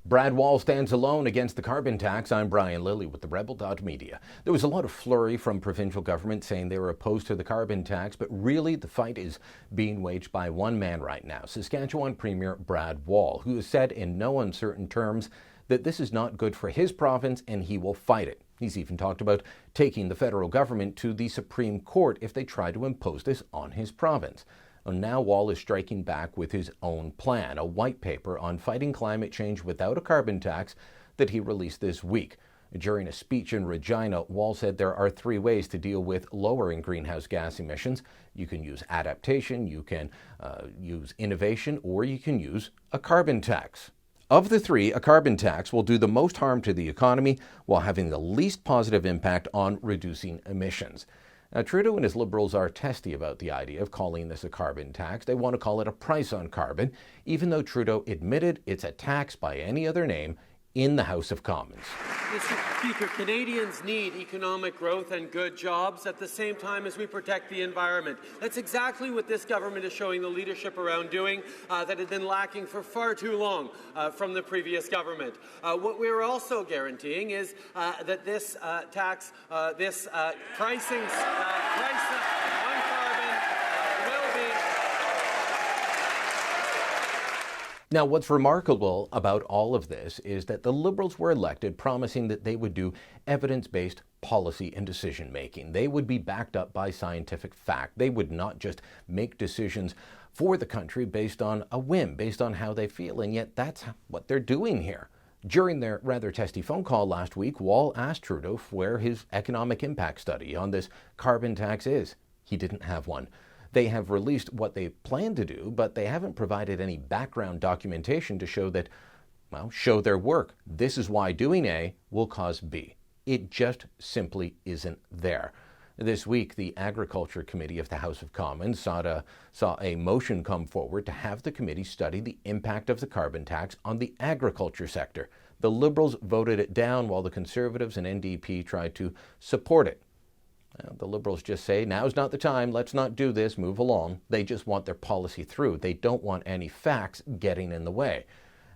Brad Wall stands alone against the carbon tax. I'm Brian Lilly with the Rebel.media. There was a lot of flurry from provincial government saying they were opposed to the carbon tax, but really the fight is being waged by one man right now, Saskatchewan Premier Brad Wall, who has said in no uncertain terms that this is not good for his province and he will fight it. He's even talked about taking the federal government to the Supreme Court if they try to impose this on his province. Now Wall is striking back with his own plan, a white paper on fighting climate change without a carbon tax that he released this week. During a speech in Regina, Wall said there are three ways to deal with lowering greenhouse gas emissions. You can use adaptation, you can use innovation, or you can use a carbon tax. Of the three, a carbon tax will do the most harm to the economy while having the least positive impact on reducing emissions. Now, Trudeau and his Liberals are testy about the idea of calling this a carbon tax. They want to call it a price on carbon, even though Trudeau admitted it's a tax by any other name in the House of Commons. Mr. Speaker, Canadians need economic growth and good jobs at the same time as we protect the environment. That's exactly what this government is showing the leadership around doing that had been lacking for far too long from the previous government. What we're also guaranteeing is that this tax, this pricing on carbon will be. Now, what's remarkable about all of this is that the Liberals were elected promising that they would do evidence-based policy and decision-making. They would be backed up by scientific fact. They would not just make decisions for the country based on a whim, based on how they feel, and yet that's what they're doing here. During their rather testy phone call last week, Wall asked Trudeau where his economic impact study on this carbon tax is. He didn't have one. They have released what they plan to do, but they haven't provided any background documentation to show that, show their work. This is why doing A will cause B. It just simply isn't there. This week, the Agriculture Committee of the House of Commons saw a motion come forward to have the committee study the impact of the carbon tax on the agriculture sector. The Liberals voted it down while the Conservatives and NDP tried to support it. The Liberals just say, now's not the time, let's not do this, move along. They just want their policy through. They don't want any facts getting in the way.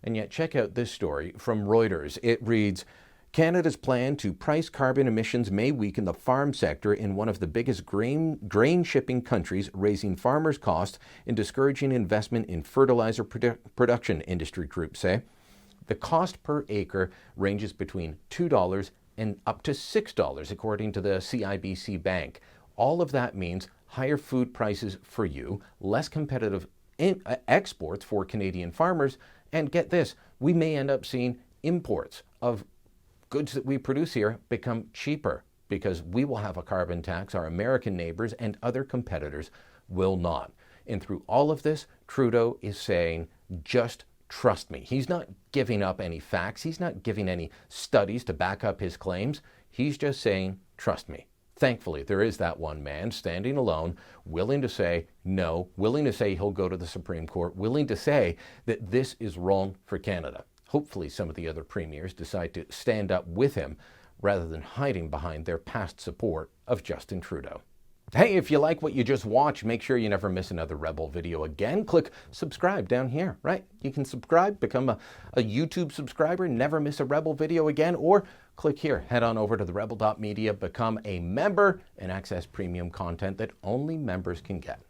And yet, check out this story from Reuters. It reads, Canada's plan to price carbon emissions may weaken the farm sector in one of the biggest grain shipping countries, raising farmers' costs and discouraging investment in fertilizer production, industry groups say. The cost per acre ranges between $2 and up to $6, according to the CIBC Bank. All of that means higher food prices for you, less competitive exports for Canadian farmers, and get this, we may end up seeing imports of goods that we produce here become cheaper because we will have a carbon tax, our American neighbors and other competitors will not. And through all of this, Trudeau is saying, just trust me. He's not giving up any facts. He's not giving any studies to back up his claims. He's just saying, trust me. Thankfully, there is that one man standing alone, willing to say no, willing to say he'll go to the Supreme Court, willing to say that this is wrong for Canada. Hopefully, some of the other premiers decide to stand up with him rather than hiding behind their past support of Justin Trudeau. Hey, if you like what you just watched, make sure you never miss another Rebel video again. Click subscribe down here, right? You can subscribe, become a YouTube subscriber, never miss a Rebel video again, or click here, head on over to the Rebel.media, become a member, and access premium content that only members can get.